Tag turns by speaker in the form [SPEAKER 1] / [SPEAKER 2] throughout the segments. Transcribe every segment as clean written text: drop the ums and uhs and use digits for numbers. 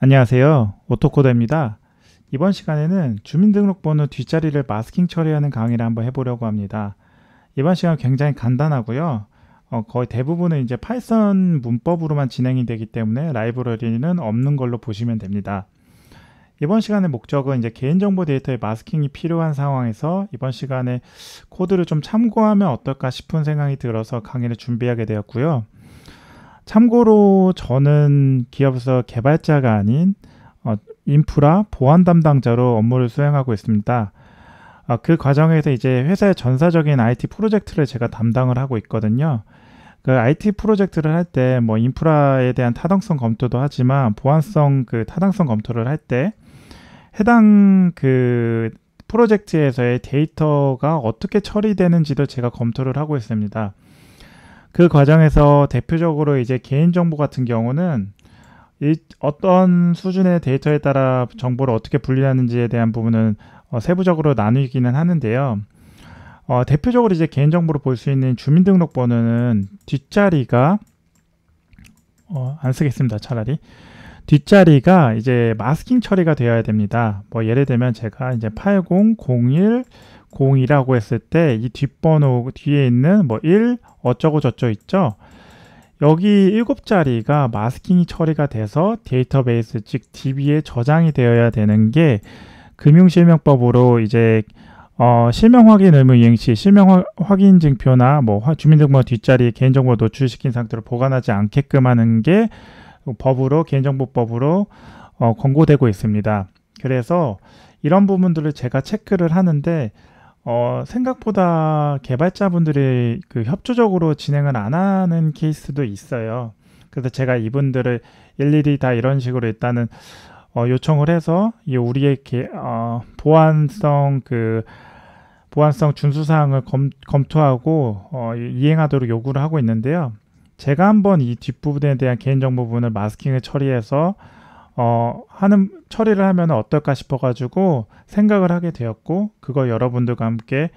[SPEAKER 1] 안녕하세요. 오토코더입니다. 이번 시간에는 주민등록번호 뒷자리를 마스킹 처리하는 강의를 한번 해보려고 합니다. 이번 시간 굉장히 간단하고요. 거의 대부분은 이제 파이썬 문법으로만 진행이 되기 때문에 라이브러리는 없는 걸로 보시면 됩니다. 이번 시간의 목적은 이제 개인정보 데이터의 마스킹이 필요한 상황에서 이번 시간에 코드를 좀 참고하면 어떨까 싶은 생각이 들어서 강의를 준비하게 되었고요. 참고로 저는 기업에서 개발자가 아닌 인프라 보안 담당자로 업무를 수행하고 있습니다. 그 과정에서 이제 회사의 전사적인 IT 프로젝트를 제가 담당을 하고 있거든요. 그 IT 프로젝트를 할 때 뭐 인프라에 대한 타당성 검토도 하지만 보안성 그 타당성 검토를 할 때 해당 그 프로젝트에서의 데이터가 어떻게 처리되는지도 제가 검토를 하고 있습니다. 그 과정에서 대표적으로 이제 개인정보 같은 경우는 어떤 수준의 데이터에 따라 정보를 어떻게 분리하는지에 대한 부분은 세부적으로 나누기는 하는데요. 대표적으로 이제 개인정보로 볼 수 있는 주민등록번호는 뒷자리가 안 쓰겠습니다. 차라리 뒷자리가 이제 마스킹 처리가 되어야 됩니다. 뭐 예를 들면 제가 이제 800102라고 했을 때 이 뒷번호 뒤에 있는 뭐 1 어쩌고 저쩌고 있죠. 여기 7자리가 마스킹이 처리가 돼서 데이터베이스 즉 DB에 저장이 되어야 되는 게 금융실명법으로 이제 실명 확인 의무 이행 시 실명 확인 증표나 뭐 주민등록번호 뒷자리에 개인정보 노출시킨 상태로 보관하지 않게끔 하는 게 법으로 개인정보법으로 권고되고 있습니다. 그래서 이런 부분들을 제가 체크를 하는데 생각보다 개발자분들이 그 협조적으로 진행을 안 하는 케이스도 있어요. 그래서 제가 이분들을 일일이 다 이런 식으로 일단은 요청을 해서 우리의 보안성 준수사항을 검토하고 이행하도록 요구를 하고 있는데요. 제가 한번 이 뒷부분에 대한 개인정보 부분을 마스킹을 처리해서 처리를 하면 어떨까 싶어가지고 생각을 하게 되었고, 그거 여러분들과 함께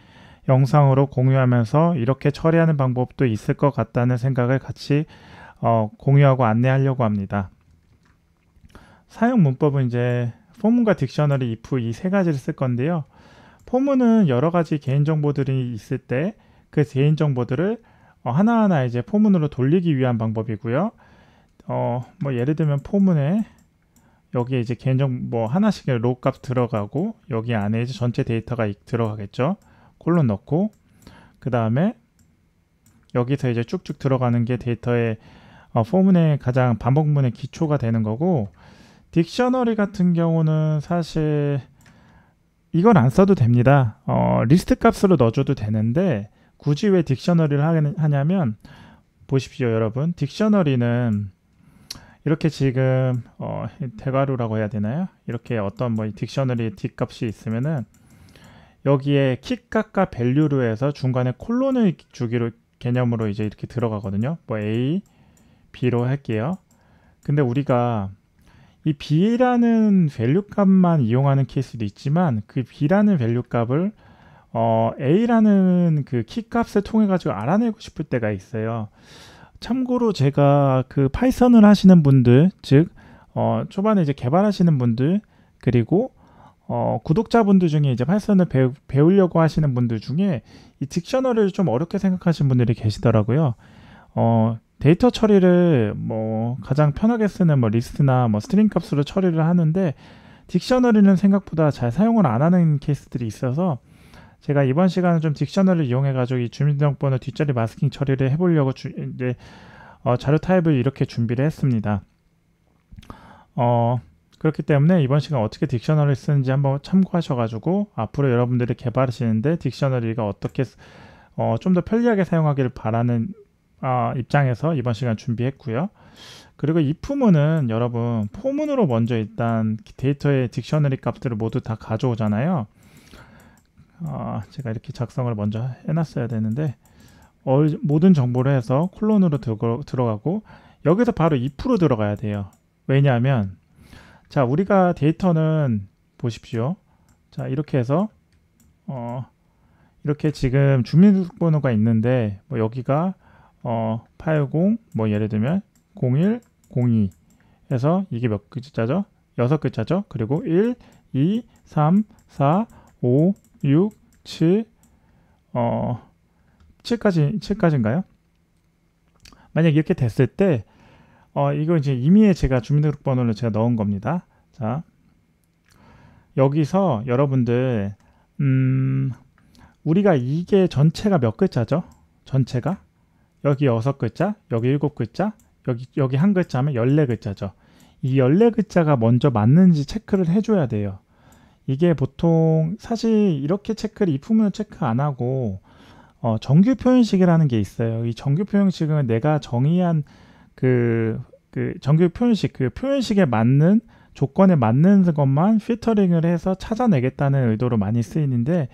[SPEAKER 1] 영상으로 공유하면서 이렇게 처리하는 방법도 있을 것 같다는 생각을 같이 공유하고 안내하려고 합니다. 사용 문법은 이제 포문과 딕셔너리, if 이 세 가지를 쓸 건데요. 포문은 여러 가지 개인정보들이 있을 때 그 개인정보들을 하나하나 이제 포문으로 돌리기 위한 방법이고요. 뭐 예를 들면 포문에 여기에 이제 개인정보 하나씩 로우 값 들어가고 여기 안에 이제 전체 데이터가 들어가겠죠. 콜론 넣고 그 다음에 여기서 이제 쭉쭉 들어가는 게 데이터의 포문의 가장 반복문의 기초가 되는 거고, 딕셔너리 같은 경우는 사실 이건 안 써도 됩니다. 리스트 값으로 넣어줘도 되는데 굳이 왜 딕셔너리를 하냐면 보십시오 여러분, 딕셔너리는 이렇게 지금 대괄호라고 해야 되나요? 이렇게 어떤 뭐 딕셔너리 뒷값이 있으면은 여기에 키값과 밸류로 해서 중간에 콜론을 주기로 개념으로 이제 이렇게 들어가거든요. 뭐 A, B로 할게요. 근데 우리가 이 B라는 밸류 값만 이용하는 케이스도 있지만 그 B라는 밸류 값을 A라는 그 키 값을 통해 가지고 알아내고 싶을 때가 있어요. 참고로 제가 그 파이썬을 하시는 분들, 즉 초반에 이제 개발하시는 분들, 그리고 구독자분들 중에 이제 파이썬을 배우려고 하시는 분들 중에 이 딕셔너리를 좀 어렵게 생각하시는 분들이 계시더라고요. 데이터 처리를 뭐 가장 편하게 쓰는 뭐 리스트나 뭐 스트링 값으로 처리를 하는데 딕셔너리는 생각보다 잘 사용을 안 하는 케이스들이 있어서 제가 이번 시간은 좀 딕셔너리를 이용해 가지고 이 주민등록번호 뒷자리 마스킹 처리를 해보려고 이제 자료 타입을 이렇게 준비를 했습니다. 그렇기 때문에 이번 시간 어떻게 딕셔너리를 쓰는지 한번 참고하셔가지고 앞으로 여러분들이 개발하시는데 딕셔너리가 어떻게 좀 더 편리하게 사용하기를 바라는 입장에서 이번 시간 준비했고요. 그리고 이 if문은 여러분 포문으로 먼저 일단 데이터의 딕셔너리 값들을 모두 다 가져오잖아요. 제가 이렇게 작성을 먼저 해놨어야 되는데 모든 정보를 해서 콜론으로 들어가고 여기서 바로 if로 들어가야 돼요. 왜냐하면 자, 우리가 데이터는 보십시오. 자, 이렇게 해서 이렇게 지금 주민등록번호가 있는데 뭐 여기가 80 뭐 예를 들면 01 02 해서 이게 몇 글자죠? 6글자죠. 그리고 1, 2, 3, 4, 5, 6, 7, 7까지인가요? 만약 이렇게 됐을 때, 이거 이제 임의의 제가 주민등록번호를 제가 넣은 겁니다. 자, 여기서 여러분들, 우리가 이게 전체가 몇 글자죠? 전체가? 여기 6글자, 여기 7글자, 여기 한 글자 하면 14글자죠. 이 14글자가 먼저 맞는지 체크를 해줘야 돼요. 이게 보통 사실 이렇게 체크를 입후문을 체크 안 하고 정규 표현식이라는 게 있어요. 이 정규 표현식은 내가 정의한 그 정규 표현식, 그 표현식에 맞는 조건에 맞는 것만 필터링을 해서 찾아내겠다는 의도로 많이 쓰이는데,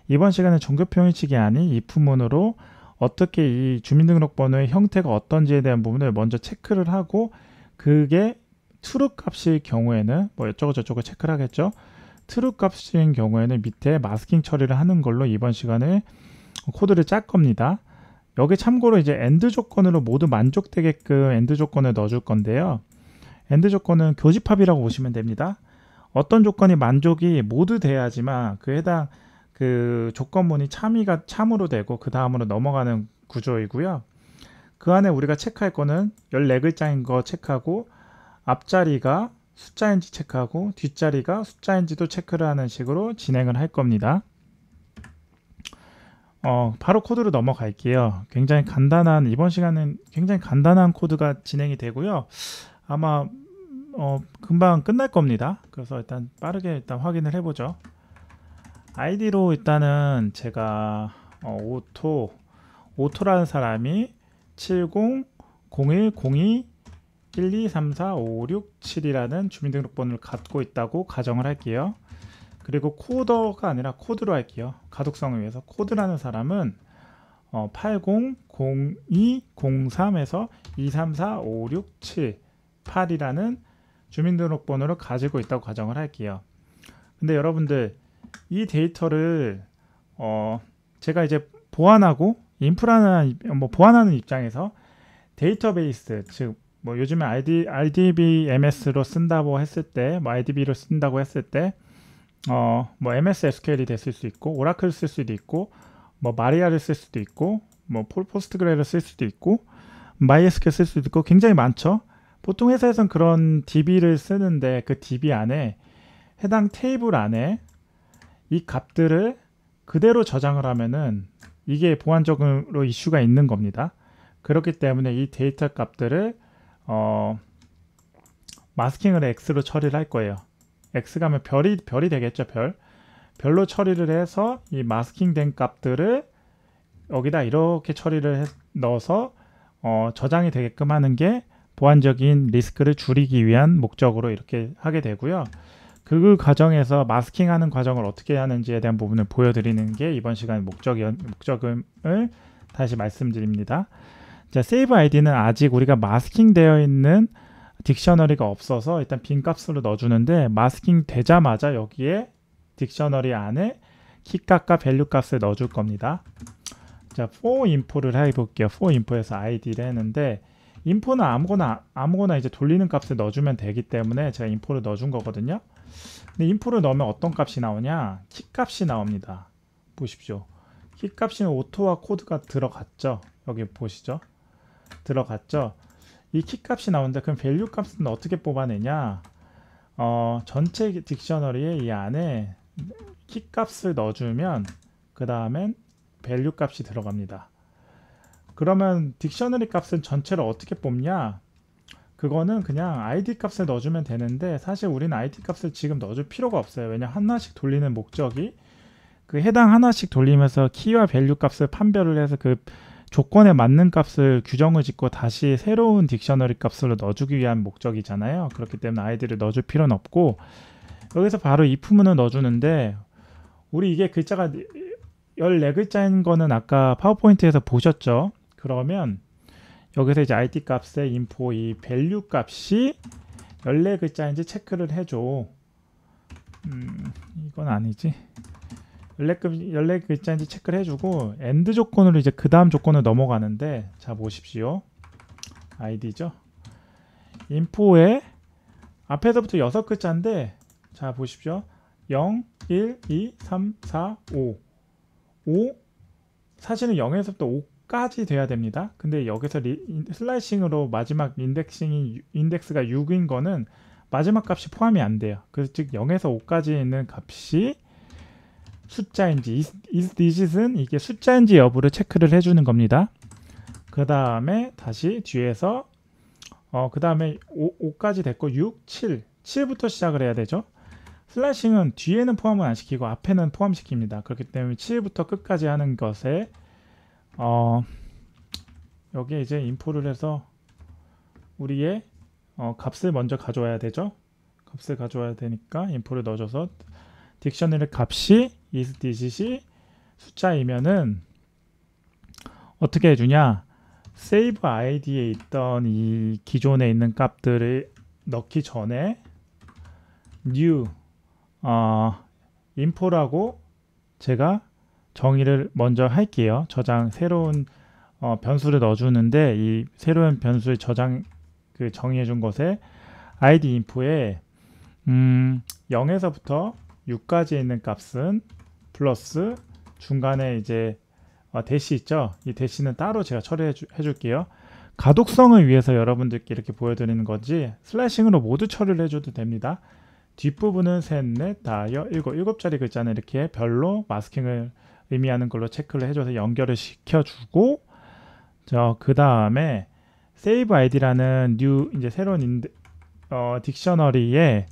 [SPEAKER 1] 이번 시간에 정규 표현식이 아닌 입후문으로 어떻게 이 주민등록번호의 형태가 어떤지에 대한 부분을 먼저 체크를 하고, 그게 true 값일 경우에는 뭐 어쩌고저쩌고 체크를 하겠죠. true 값인 경우에는 밑에 마스킹 처리를 하는 걸로 이번 시간에 코드를 짤 겁니다. 여기 참고로 이제 AND 조건으로 모두 만족되게끔 AND 조건을 넣어줄 건데요. AND 조건은 교집합이라고 보시면 됩니다. 어떤 조건이 만족이 모두 돼야지만 그 해당 그 조건문이 참으로 되고 그 다음으로 넘어가는 구조이고요. 그 안에 우리가 체크할 거는 14글자인 거 체크하고, 앞자리가 숫자인지 체크하고, 뒷자리가 숫자인지도 체크를 하는 식으로 진행을 할 겁니다. 바로 코드로 넘어갈게요. 굉장히 간단한, 이번 시간은 굉장히 간단한 코드가 진행이 되고요. 아마 금방 끝날 겁니다. 그래서 일단 빠르게 확인을 해보죠. 아이디로 일단은 제가 오토라는 사람이 700102123456 7이라는 주민등록번호를 갖고 있다고 가정을 할게요. 그리고 코더가 아니라 코드로 할게요. 가독성을 위해서. 코드라는 사람은 800203에서 234567 8이라는 주민등록번호를 가지고 있다고 가정을 할게요. 근데 여러분들 이 데이터를 제가 이제 보완하고 보완하는 입장에서 데이터베이스, 즉 뭐 요즘에 RDBMS로 쓴다고 했을 때, 뭐 IDB로 쓴다고 했을 때, 뭐 MS SQL이 됐을 수 있고, 오라클 쓸 수도 있고, 뭐 마리아를 쓸 수도 있고, 뭐 포스트그레를 쓸 수도 있고, MySQL 쓸 수도 있고, 굉장히 많죠. 보통 회사에서는 그런 DB를 쓰는데, 그 DB 안에 해당 테이블 안에 이 값들을 그대로 저장을 하면은 이게 보안적으로 이슈가 있는 겁니다. 그렇기 때문에 이 데이터 값들을 마스킹을 X로 처리를 할 거예요. X가 하면 별이 되겠죠. 별로 처리를 해서 이 마스킹된 값들을 여기다 이렇게 처리를 넣어서 저장이 되게끔 하는 게 보안적인 리스크를 줄이기 위한 목적으로 이렇게 하게 되고요. 그 과정에서 마스킹하는 과정을 어떻게 하는지에 대한 부분을 보여드리는 게 이번 시간 목적을 다시 말씀드립니다. 자, 세이브 아이디는 아직 우리가 마스킹 되어 있는 딕셔너리가 없어서 일단 빈 값으로 넣어주는데, 마스킹 되자마자 여기에 딕셔너리 안에 키값과 밸류 값을 넣어줄 겁니다. 자, for info를 해볼게요. for info에서 id를 했는데, info는 아무거나 이제 돌리는 값을 넣어주면 되기 때문에 제가 info를 넣어준 거거든요. 근데 info를 넣으면 어떤 값이 나오냐? 키 값이 나옵니다. 보십시오. 키 값은 오토와 코드가 들어갔죠. 여기 보시죠. 들어갔죠. 이 키 값이 나오는데, 그럼 밸류 값은 어떻게 뽑아내냐? 전체 딕셔너리에 이 안에 키 값을 넣어주면 그 다음엔 밸류 값이 들어갑니다. 그러면 딕셔너리 값은 전체를 어떻게 뽑냐? 그거는 그냥 id 값을 넣어주면 되는데, 사실 우리는 id 값을 지금 넣어줄 필요가 없어요. 왜냐, 하나씩 돌리는 목적이 그 해당 하나씩 돌리면서 키와 밸류 값을 판별을 해서 그 조건에 맞는 값을 규정을 짓고 다시 새로운 딕셔너리 값으로 넣어주기 위한 목적이잖아요. 그렇기 때문에 id를 넣어줄 필요는 없고, 여기서 바로 if문을 넣어주는데, 우리 이게 글자가 14글자인 거는 아까 파워포인트에서 보셨죠? 그러면 여기서 이제 id 값에 info 이 밸류 값이 14글자인지 체크를 해줘. 이건 아니지. 14글자인지 체크를 해주고, AND 조건으로 이제 그 다음 조건을 넘어가는데, 자 보십시오. id죠. info에 앞에서부터 6글자인데 자 보십시오. 0, 1, 2, 3, 4, 5 사실은 0에서부터 5까지 돼야 됩니다. 근데 여기서 슬라이싱으로 마지막 인덱스가 6인 거는 마지막 값이 포함이 안 돼요. 그래서 즉 0에서 5까지 있는 값이 숫자인지 is digit은 이게 숫자인지 여부를 체크를 해주는 겁니다. 그 다음에 다시 뒤에서 그 다음에 5까지 됐고 6, 7부터 시작을 해야 되죠. 슬라이싱은 뒤에는 포함을 안 시키고 앞에는 포함시킵니다. 그렇기 때문에 7부터 끝까지 하는 것에 여기에 이제 인포를 해서 우리의 값을 먼저 가져와야 되죠. 값을 가져와야 되니까 인포를 넣어줘서 딕셔너리 값이 is digit이 숫자이면은 어떻게 해주냐, save id에 있던 이 기존에 있는 값들을 넣기 전에 new info라고 제가 정의를 먼저 할게요. 저장 새로운 변수를 넣어주는데 이 새로운 변수를 정의해 준 것에 id info에 0에서부터 6까지 있는 값은 플러스 중간에 이제 대시 있죠. 이 대시는 따로 제가 처리해 줄게요. 가독성을 위해서 여러분들께 이렇게 보여드리는 거지 슬래싱으로 모두 처리를 해줘도 됩니다. 뒷부분은 셋, 넷, 다, 일곱 자리 글자는 이렇게 별로 마스킹을 의미하는 걸로 체크를 해줘서 연결을 시켜주고 그 다음에 save id라는 new 이제 새로운 딕셔너리에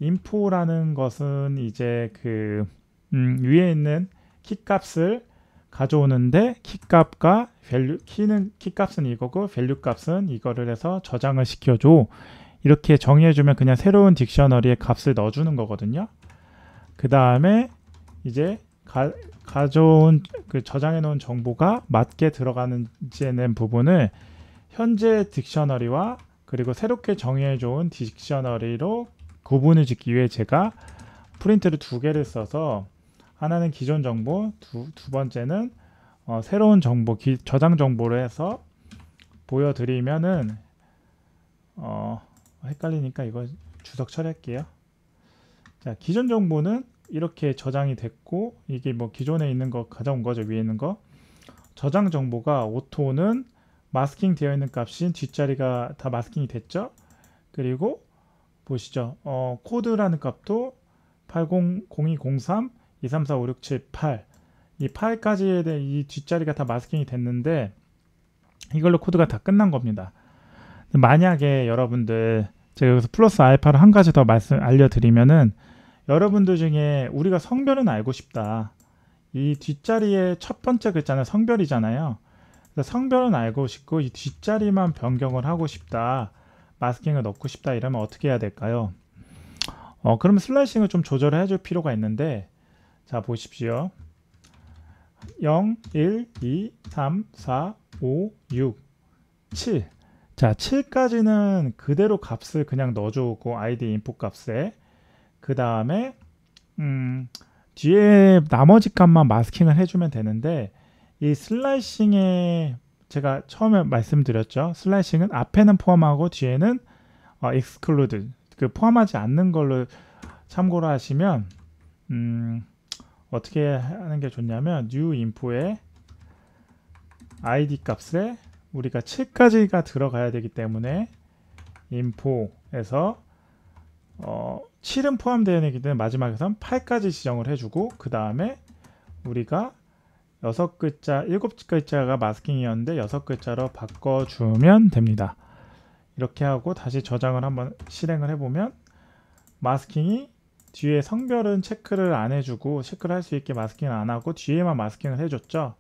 [SPEAKER 1] info라는 것은 이제 그 위에 있는 키 값을 가져오는데 키 값과 키 값은 이거고 밸류 값은 이거를 해서 저장을 시켜줘. 이렇게 정의해주면 그냥 새로운 딕셔너리에 값을 넣어주는 거거든요. 그 다음에 이제 가져온 그 저장해 놓은 정보가 맞게 들어가는지에 대한 부분을 현재 딕셔너리와 그리고 새롭게 정의해 준 딕셔너리로 구분을 짓기 위해 제가 프린트를 2개를 써서 하나는 기존 정보, 두 번째는 새로운 정보, 저장 정보를 해서 보여드리면은 헷갈리니까 이거 주석 처리할게요. 자, 기존 정보는 이렇게 저장이 됐고 이게 뭐 기존에 있는 거 가져온 거죠. 위에 있는 거. 저장 정보가 오토는 마스킹 되어 있는 값인 뒷자리가 다 마스킹이 됐죠. 그리고 보시죠. 코드라는 값도 800203 2345678 이 8까지에 대해 이 뒷자리가 다 마스킹이 됐는데 이걸로 코드가 다 끝난 겁니다. 만약에 여러분들 제가 여기서 플러스 알파를 한 가지 더 알려드리면은 여러분들 중에 우리가 성별은 알고 싶다. 이 뒷자리의 첫 번째 글자는 성별이잖아요. 그래서 성별은 알고 싶고 이 뒷자리만 변경을 하고 싶다. 마스킹을 넣고 싶다 이러면 어떻게 해야 될까요? 그러면 슬라이싱을 좀 조절을 해줄 필요가 있는데 자 보십시오. 0, 1, 2, 3, 4, 5, 6, 7 자 7까지는 그대로 값을 그냥 넣어주고 id 인풋 값에 그 다음에 뒤에 나머지 값만 마스킹을 해주면 되는데 이 슬라이싱에 제가 처음에 말씀드렸죠. 슬라이싱은 앞에는 포함하고 뒤에는 exclude 그 포함하지 않는 걸로 참고로 하시면 어떻게 하는 게 좋냐면 new info에 id 값에 우리가 7까지가 들어가야 되기 때문에 info에서 7은 포함되어 있기 때문에 마지막에선 8까지 지정을 해주고 그 다음에 우리가 6글자, 7글자가 마스킹이었는데 6글자로 바꿔주면 됩니다. 이렇게 하고 다시 저장을 한번 실행을 해보면 마스킹이 뒤에 성별은 체크를 안 해주고 체크를 할 수 있게 마스킹을 안 하고 뒤에만 마스킹을 해줬죠.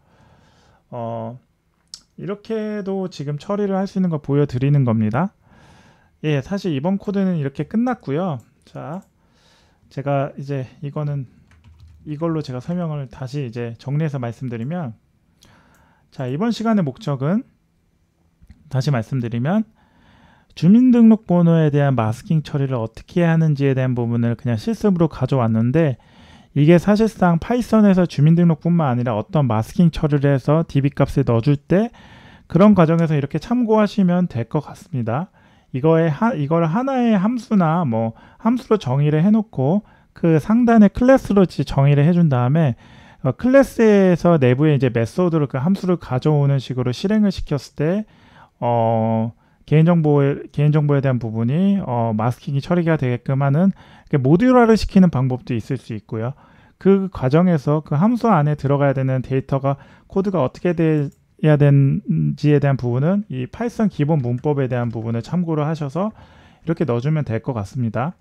[SPEAKER 1] 이렇게도 지금 처리를 할 수 있는 거 보여드리는 겁니다. 예, 사실 이번 코드는 이렇게 끝났고요. 자, 제가 이제 이걸로 제가 설명을 다시 이제 정리해서 말씀드리면 자, 이번 시간의 목적은 다시 말씀드리면 주민등록번호에 대한 마스킹 처리를 어떻게 하는지에 대한 부분을 그냥 실습으로 가져왔는데 이게 사실상 파이썬에서 주민등록뿐만 아니라 어떤 마스킹 처리를 해서 db 값을 넣어줄 때 그런 과정에서 이렇게 참고하시면 될 것 같습니다. 이걸 하나의 함수나 뭐 함수로 정의를 해놓고 그 상단에 클래스로 정의를 해준 다음에 클래스에서 내부에 이제 메소드를 그 함수를 가져오는 식으로 실행을 시켰을 때 개인정보에 대한 부분이 마스킹이 처리가 되게끔 하는 모듈화를 시키는 방법도 있을 수 있고요. 그 과정에서 그 함수 안에 들어가야 되는 데이터가 코드가 어떻게 돼야 되는지에 대한 부분은 이 파이썬 기본 문법에 대한 부분을 참고를 하셔서 이렇게 넣어주면 될 것 같습니다.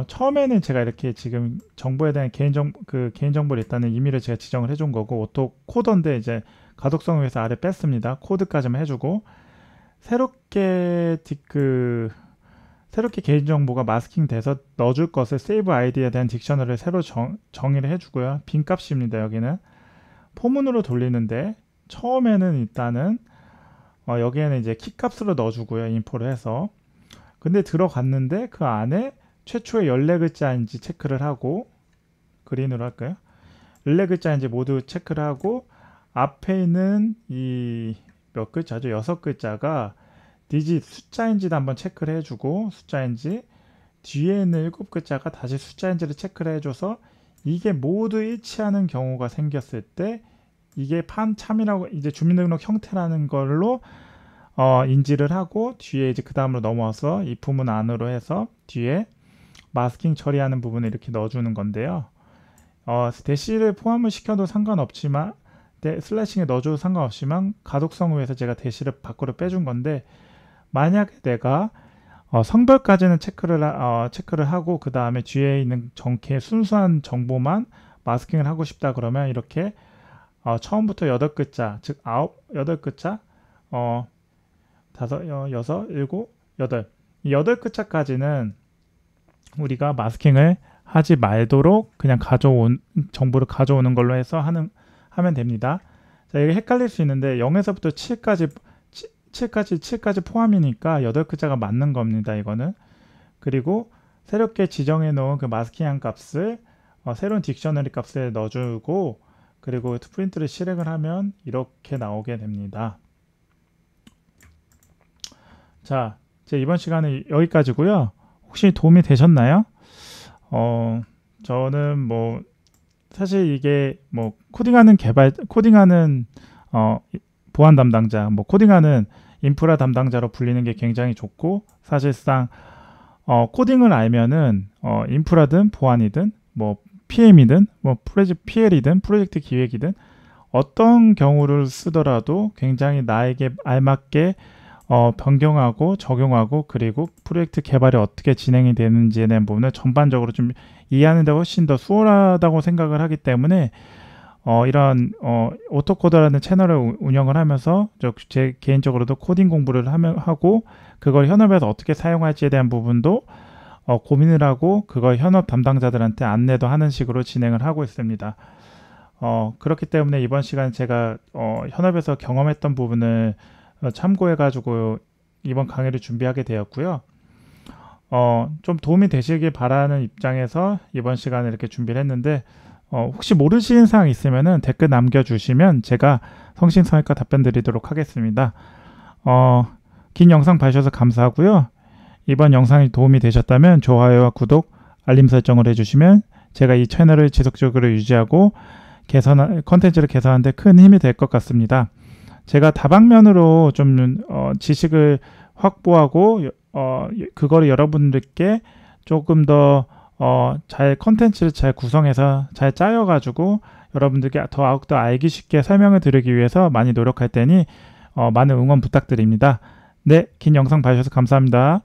[SPEAKER 1] 처음에는 제가 이렇게 지금 정보에 대한 개인정보를 일단은 임의를 제가 지정을 해준 거고 오토 코더인데 이제 가독성을 위해서 아래 뺐습니다. 코드까지만 해주고 새롭게 개인정보가 마스킹 돼서 넣어줄 것을 세이브 아이디에 대한 딕셔너리를 새로 정의를 해주고요. 빈 값입니다. 여기는 포문으로 돌리는데 처음에는 일단은 여기에는 이제 키 값으로 넣어주고요. 인포를 해서 근데 들어갔는데 그 안에 최초의 14글자인지 체크를 하고 그린으로 할까요? 14글자인지 모두 체크를 하고 앞에 있는 이 몇 글자죠? 6글자가 디짓 숫자인지도 한번 체크를 해주고 숫자인지 뒤에 있는 7글자가 다시 숫자인지를 체크를 해줘서 이게 모두 일치하는 경우가 생겼을 때 이게 판참이라고 이제 주민등록 형태라는 걸로 인지를 하고 뒤에 이제 그 다음으로 넘어와서 이 부문 안으로 해서 뒤에 마스킹 처리하는 부분을 이렇게 넣어주는 건데요. 대시를 포함을 시켜도 상관없지만 슬래싱에 넣어줘도 상관없지만 가독성을 위해서 제가 대시를 밖으로 빼준 건데 만약에 내가 성별까지는 체크를 하고 그 다음에 뒤에 있는 정캐 순수한 정보만 마스킹을 하고 싶다 그러면 이렇게 처음부터 8글자 즉 8글자 5, 6, 7, 8 이 8글자까지는 우리가 마스킹을 하지 말도록 그냥 정보를 가져오는 걸로 해서 하면 됩니다. 자, 이게 헷갈릴 수 있는데 0에서부터 7까지 포함이니까 8글자가 맞는 겁니다. 이거는. 그리고 새롭게 지정해 놓은 그 마스킹한 값을 새로운 딕셔너리 값에 넣어주고 그리고 프린트를 실행을 하면 이렇게 나오게 됩니다. 자, 이번 시간은 여기까지고요. 혹시 도움이 되셨나요? 저는 뭐 사실 이게 뭐 코딩하는 보안 담당자, 뭐 코딩하는 인프라 담당자로 불리는 게 굉장히 좋고 사실상 코딩을 알면은 인프라든 보안이든 뭐 PM이든 뭐 PL이든 프로젝트 기획이든 어떤 경우를 쓰더라도 굉장히 나에게 알맞게 변경하고 적용하고 그리고 프로젝트 개발이 어떻게 진행이 되는지에 대한 부분을 전반적으로 좀 이해하는 데 훨씬 더 수월하다고 생각을 하기 때문에 이런 오토코더라는 채널을 운영을 하면서 제 개인적으로도 코딩 공부를 하고 그걸 현업에서 어떻게 사용할지에 대한 부분도 고민을 하고 그걸 현업 담당자들한테 안내도 하는 식으로 진행을 하고 있습니다. 그렇기 때문에 이번 시간 제가 현업에서 경험했던 부분을 참고해 가지고 이번 강의를 준비하게 되었고요. 좀 도움이 되시길 바라는 입장에서 이번 시간에 이렇게 준비를 했는데 혹시 모르시는 사항 있으면은 댓글 남겨주시면 제가 성심성의껏 답변 드리도록 하겠습니다. 긴 영상 봐주셔서 감사하고요. 이번 영상이 도움이 되셨다면 좋아요와 구독, 알림 설정을 해주시면 제가 이 채널을 지속적으로 유지하고 컨텐츠를 개선하는 데 큰 힘이 될 것 같습니다. 제가 다방면으로 좀 지식을 확보하고 그거를 여러분들께 조금 더 잘 컨텐츠를 잘 구성해서 잘 짜여가지고 여러분들께 더욱더 알기 쉽게 설명을 드리기 위해서 많이 노력할 테니 많은 응원 부탁드립니다. 네, 긴 영상 봐주셔서 감사합니다.